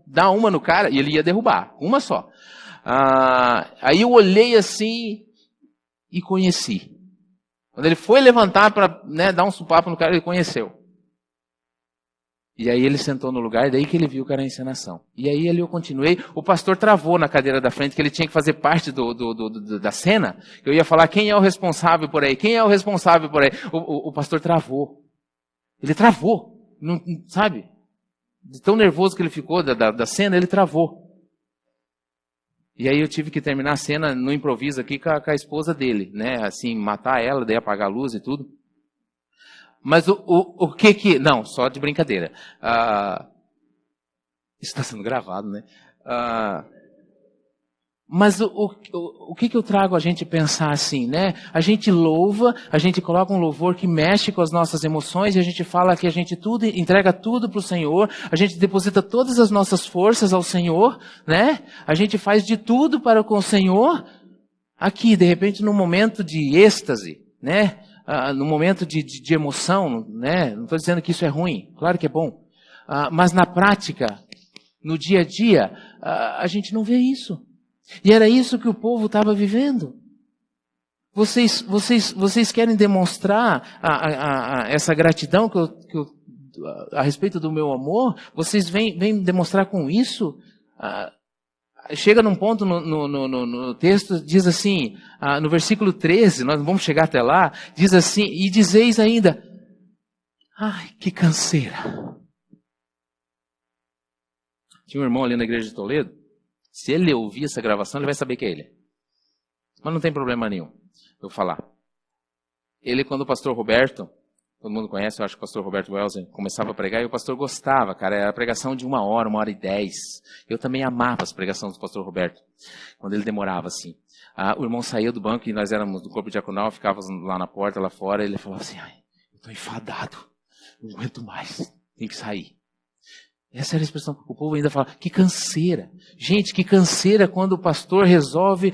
dar uma no cara, e ele ia derrubar, uma só. Aí eu olhei assim e conheci. Quando ele foi levantar para, né, dar um supapo no cara, ele conheceu. E aí ele sentou no lugar, daí que ele viu que era a encenação. E aí ali eu continuei, o pastor travou na cadeira da frente, que ele tinha que fazer parte da cena. Eu ia falar, quem é o responsável por aí? Quem é o responsável por aí? O pastor travou. Ele travou, não, sabe? De tão nervoso que ele ficou da cena, ele travou. E aí eu tive que terminar a cena no improviso aqui com a esposa dele, né? Assim, matar ela, daí apagar a luz e tudo. Mas o que... Não, só de brincadeira. Isso está sendo gravado, né? Mas o que eu trago a gente pensar assim, né? A gente louva, a gente coloca um louvor que mexe com as nossas emoções e a gente fala que a gente entrega tudo para o Senhor, a gente deposita todas as nossas forças ao Senhor, né? A gente faz de tudo para com o Senhor. Aqui, de repente, num momento de êxtase, né? Num momento de emoção, né? Não estou dizendo que isso é ruim, claro que é bom. Mas na prática, no dia a dia, a gente não vê isso. E era isso que o povo estava vivendo. Vocês querem demonstrar essa gratidão a respeito do meu amor? Vocês vêm demonstrar com isso? Chega num ponto no texto, diz assim, no versículo 13, nós vamos chegar até lá, diz assim, e dizeis ainda, ai, que canseira. Tinha um irmão ali na igreja de Toledo, se ele ouvir essa gravação, ele vai saber que é ele. Mas não tem problema nenhum, eu vou falar. Ele, quando o pastor Roberto, todo mundo conhece, eu acho que o pastor Roberto Welser começava a pregar, e o pastor gostava, cara, era a pregação de 1h e 10. Eu também amava as pregações do pastor Roberto, quando ele demorava assim. O irmão saía do banco, e nós éramos do corpo diaconal, ficávamos lá na porta, lá fora, e ele falava assim, ai, eu estou enfadado, não aguento mais, tem que sair. Essa era a expressão. O povo ainda fala, que canseira. Gente, que canseira quando o pastor resolve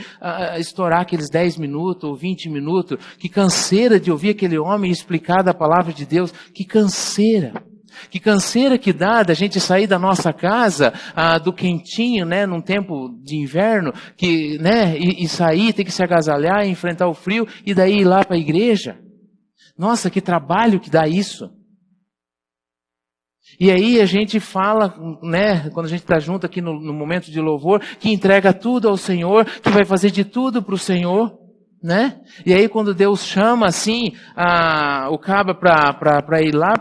estourar aqueles 10 minutos ou 20 minutos. Que canseira de ouvir aquele homem explicar da palavra de Deus. Que canseira. Que canseira que dá da gente sair da nossa casa, do quentinho, né, num tempo de inverno, né, e sair, ter que se agasalhar, enfrentar o frio, e daí ir lá para a igreja. Nossa, que trabalho que dá isso. E aí a gente fala, né, quando a gente está junto aqui no momento de louvor, que entrega tudo ao Senhor, que vai fazer de tudo para o Senhor, né? E aí quando Deus chama assim o cabra para ir lá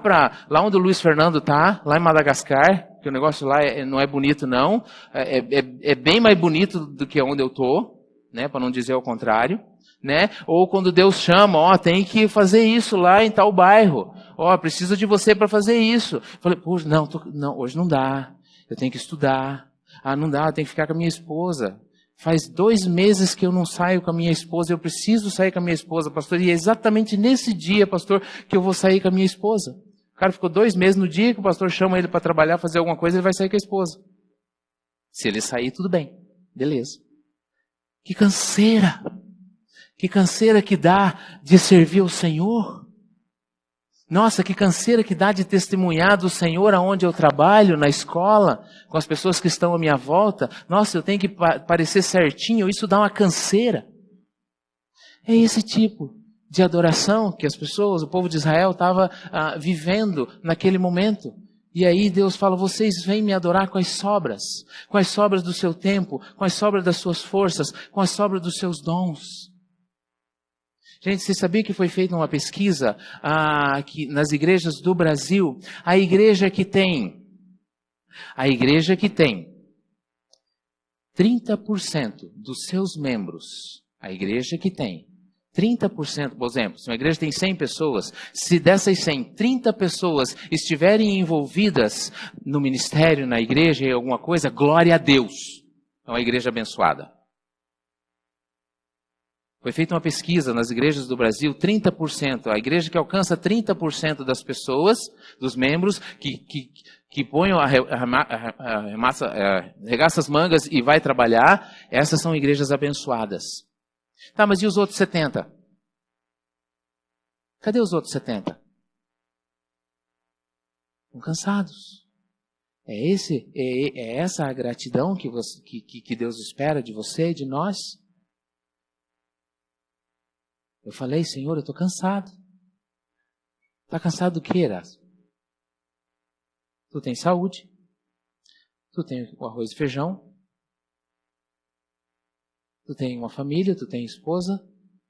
onde o Luiz Fernando tá, lá em Madagascar, que o negócio lá não é bonito não, é bem mais bonito do que onde eu tô, né, para não dizer o contrário, né? Ou quando Deus chama, tem que fazer isso lá em tal bairro. Preciso de você para fazer isso. Falei, poxa, não, hoje não dá. Eu tenho que estudar. Não dá, eu tenho que ficar com a minha esposa. Faz 2 meses que eu não saio com a minha esposa. Eu preciso sair com a minha esposa, pastor. E é exatamente nesse dia, pastor, que eu vou sair com a minha esposa. O cara ficou 2 meses. No dia que o pastor chama ele para trabalhar, fazer alguma coisa, ele vai sair com a esposa. Se ele sair, tudo bem. Beleza. Que canseira. Que canseira que dá de servir ao Senhor. Nossa, que canseira que dá de testemunhar do Senhor aonde eu trabalho, na escola, com as pessoas que estão à minha volta. Nossa, eu tenho que parecer certinho, isso dá uma canseira. É esse tipo de adoração que as pessoas, o povo de Israel estava vivendo naquele momento. E aí Deus fala, vocês vêm me adorar com as sobras do seu tempo, com as sobras das suas forças, com as sobras dos seus dons. Gente, você sabia que foi feita uma pesquisa aqui nas igrejas do Brasil? A igreja que tem 30% dos seus membros, a igreja que tem 30%, por exemplo, se uma igreja tem 100 pessoas, se dessas 100, 30 pessoas estiverem envolvidas no ministério, na igreja, em alguma coisa, glória a Deus. É uma igreja abençoada. Foi feita uma pesquisa nas igrejas do Brasil, 30%, a igreja que alcança 30% das pessoas, dos membros, que põem arregaça as mangas e vai trabalhar, essas são igrejas abençoadas. Tá, mas e os outros 70%? Cadê os outros 70%? Estão cansados. É essa a gratidão que Deus espera de você e de nós? Eu falei, Senhor, eu estou cansado. Está cansado do que, Erasmo? Tu tem saúde. Tu tem o arroz e feijão. Tu tem uma família, tu tem esposa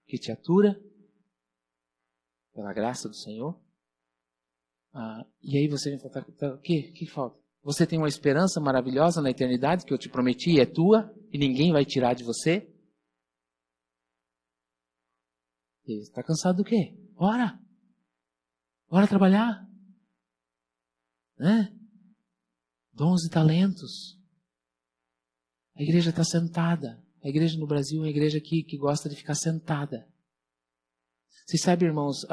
que te atura. Pela graça do Senhor. E aí você vem falar, o que falta? Você tem uma esperança maravilhosa na eternidade que eu te prometi, é tua, e ninguém vai tirar de você. Está cansado do quê? Bora trabalhar. Né? Dons e talentos. A igreja está sentada. A igreja no Brasil é uma igreja que gosta de ficar sentada. Vocês sabem, irmãos,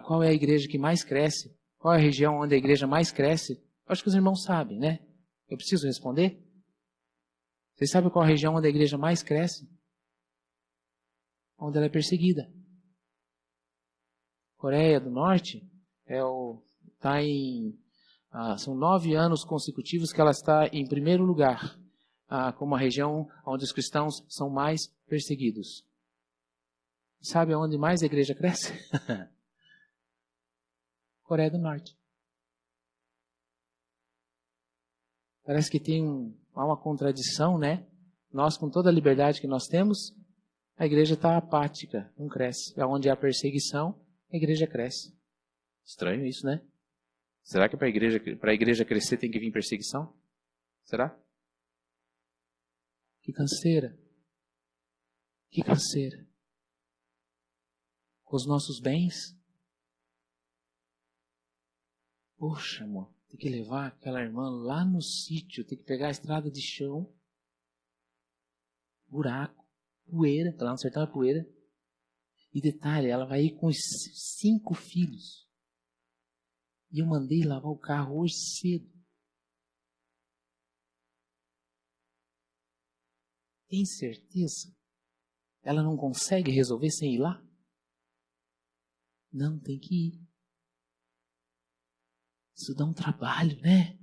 qual é a igreja que mais cresce? Qual é a região onde a igreja mais cresce? Acho que os irmãos sabem, né? Eu preciso responder? Vocês sabem qual é a região onde a igreja mais cresce? Onde ela é perseguida. Coreia do Norte são 9 anos consecutivos que ela está em primeiro lugar, como a região onde os cristãos são mais perseguidos. Sabe onde mais a igreja cresce? Coreia do Norte. Parece que há uma contradição, né? Nós, com toda a liberdade que nós temos, a igreja está apática, não cresce. Onde há perseguição, a igreja cresce. Estranho isso, né? Será que para a igreja crescer tem que vir perseguição? Será? Que canseira. Que canseira. Com os nossos bens. Poxa, amor, tem que levar aquela irmã lá no sítio, tem que pegar a estrada de chão, buraco, poeira, para lá no sertão é poeira. E detalhe, ela vai ir com os 5 filhos. E eu mandei lavar o carro hoje cedo. Tem certeza? Ela não consegue resolver sem ir lá? Não, tem que ir. Isso dá um trabalho, né?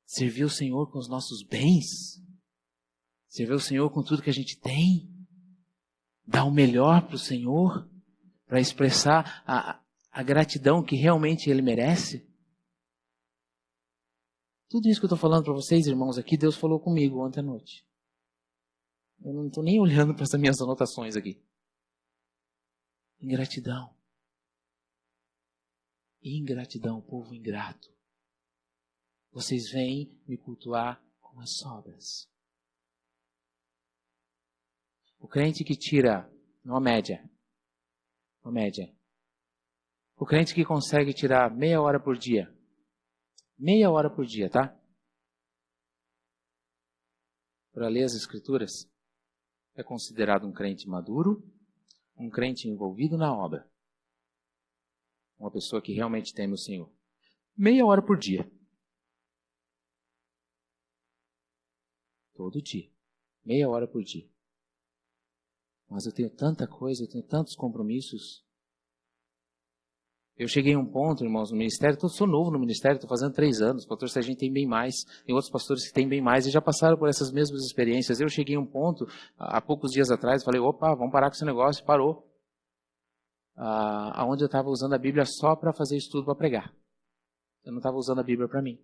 Servir o Senhor com os nossos bens. Servir o Senhor com tudo que a gente tem. Dar o melhor para o Senhor. Para expressar a gratidão que realmente Ele merece. Tudo isso que eu estou falando para vocês, irmãos, aqui, Deus falou comigo ontem à noite. Eu não estou nem olhando para essas minhas anotações aqui. Ingratidão. Ingratidão, povo ingrato. Vocês vêm me cultuar com as sobras. O crente que tira, numa média, o crente que consegue tirar meia hora por dia, tá? Para ler as Escrituras, é considerado um crente maduro, um crente envolvido na obra. Uma pessoa que realmente teme o Senhor. Meia hora por dia. Todo dia. Meia hora por dia. Mas eu tenho tanta coisa, eu tenho tantos compromissos. Eu cheguei a um ponto, irmãos, no ministério, eu sou novo no ministério, estou fazendo 3 anos, o pastor Serginho tem bem mais, tem outros pastores que têm bem mais, e já passaram por essas mesmas experiências. Eu cheguei a um ponto, há poucos dias atrás, falei, opa, vamos parar com esse negócio, e parou. Onde eu estava usando a Bíblia só para fazer estudo para pregar. Eu não estava usando a Bíblia para mim.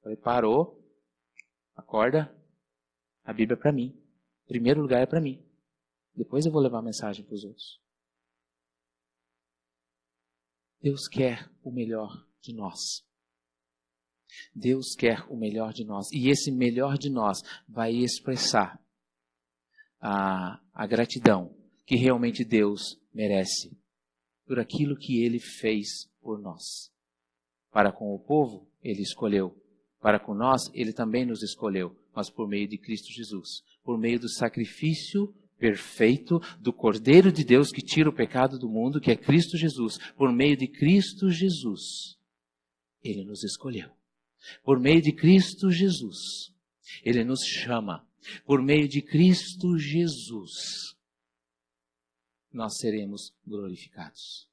Falei, parou, acorda, a Bíblia é para mim. Em primeiro lugar é para mim. Depois eu vou levar a mensagem para os outros. Deus quer o melhor de nós. Deus quer o melhor de nós. E esse melhor de nós vai expressar a gratidão que realmente Deus merece por aquilo que Ele fez por nós. Para com o povo, Ele escolheu. Para com nós, Ele também nos escolheu, mas por meio de Cristo Jesus. Por meio do sacrifício perfeito do Cordeiro de Deus que tira o pecado do mundo, que é Cristo Jesus. Por meio de Cristo Jesus, Ele nos escolheu. Por meio de Cristo Jesus, Ele nos chama. Por meio de Cristo Jesus, nós seremos glorificados.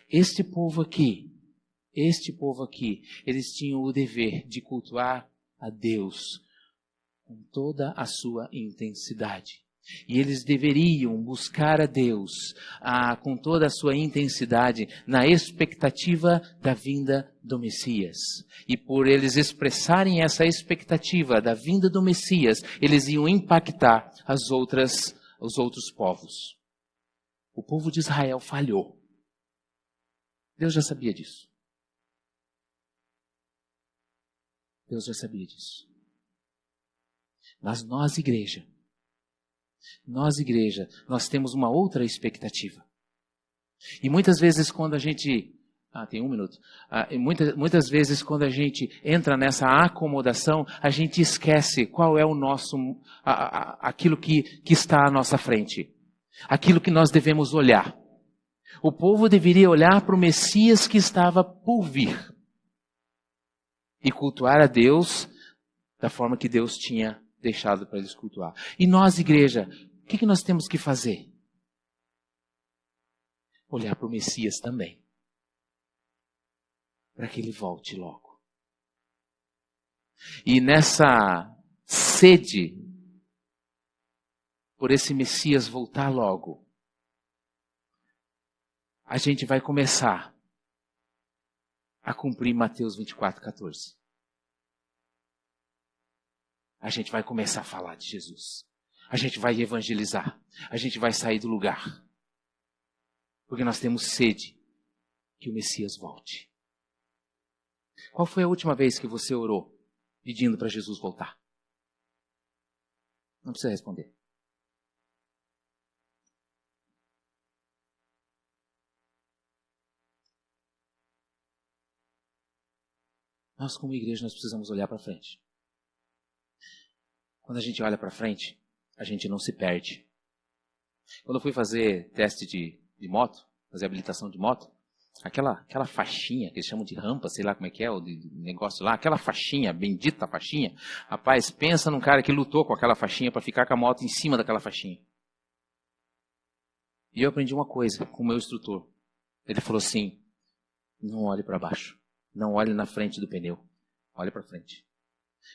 Este povo aqui, eles tinham o dever de cultuar a Deus com toda a sua intensidade. E eles deveriam buscar a Deus com toda a sua intensidade na expectativa da vinda do Messias. E por eles expressarem essa expectativa da vinda do Messias, eles iam impactar os outros povos. O povo de Israel falhou. Deus já sabia disso. Deus já sabia disso. Mas nós, igreja, nós temos uma outra expectativa. E muitas vezes quando a gente... tem 1 minuto. Muitas vezes quando a gente entra nessa acomodação, a gente esquece qual é o nosso... aquilo que está à nossa frente. Aquilo que nós devemos olhar. O povo deveria olhar para o Messias que estava por vir. E cultuar a Deus da forma que Deus tinha deixado para eles cultuar. E nós, igreja, o que nós temos que fazer? Olhar para o Messias também. Para que ele volte logo. E nessa sede por esse Messias voltar logo, a gente vai começar a cumprir Mateus 24:14. A gente vai começar a falar de Jesus. A gente vai evangelizar. A gente vai sair do lugar. Porque nós temos sede que o Messias volte. Qual foi a última vez que você orou pedindo para Jesus voltar? Não precisa responder. Nós, como igreja, nós precisamos olhar para frente. Quando a gente olha para frente, a gente não se perde. Quando eu fui fazer teste de moto, fazer habilitação de moto, aquela faixinha, que eles chamam de rampa, sei lá como é que é, o negócio lá, aquela faixinha, bendita faixinha, rapaz, pensa num cara que lutou com aquela faixinha para ficar com a moto em cima daquela faixinha. E eu aprendi uma coisa com o meu instrutor. Ele falou assim, não olhe para baixo, não olhe na frente do pneu, olhe para frente.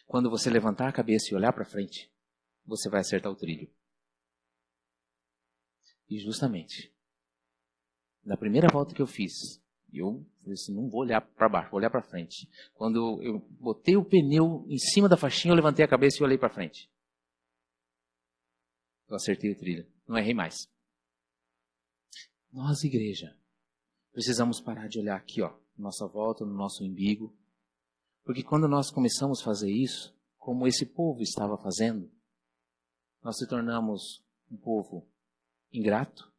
Quando você levantar a cabeça e olhar para frente, você vai acertar o trilho. E justamente, na primeira volta que eu fiz, E eu falei assim, não vou olhar para baixo, vou olhar para frente. Quando eu botei o pneu em cima da faixinha, eu levantei a cabeça e olhei para frente. Eu acertei o trilho, não errei mais. Nós, igreja, precisamos parar de olhar aqui, ó, nossa volta, no nosso umbigo. Porque quando nós começamos a fazer isso, como esse povo estava fazendo, nós se tornamos um povo ingrato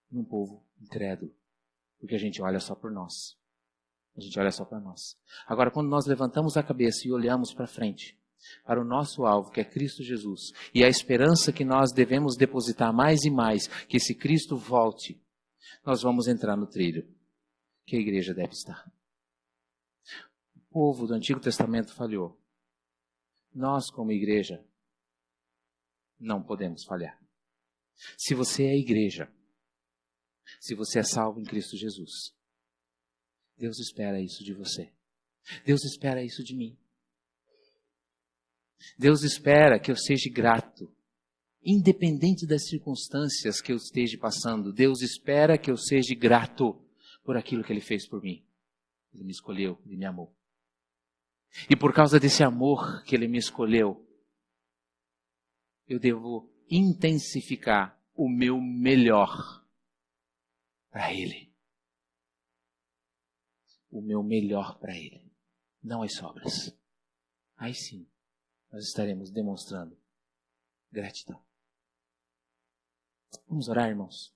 e um povo incrédulo. Porque a gente olha só por nós. A gente olha só para nós. Agora, quando nós levantamos a cabeça e olhamos para frente, para o nosso alvo, que é Cristo Jesus, e a esperança que nós devemos depositar mais e mais, que esse Cristo volte, nós vamos entrar no trilho que a igreja deve estar. O povo do Antigo Testamento falhou. Nós, como igreja, não podemos falhar. Se você é igreja, se você é salvo em Cristo Jesus, Deus espera isso de você. Deus espera isso de mim. Deus espera que eu seja grato, independente das circunstâncias que eu esteja passando. Deus espera que eu seja grato por aquilo que Ele fez por mim. Ele me escolheu, Ele me amou. E por causa desse amor que Ele me escolheu, eu devo intensificar o meu melhor para Ele. O meu melhor para Ele. Não as sobras. Aí sim, nós estaremos demonstrando gratidão. Vamos orar, irmãos?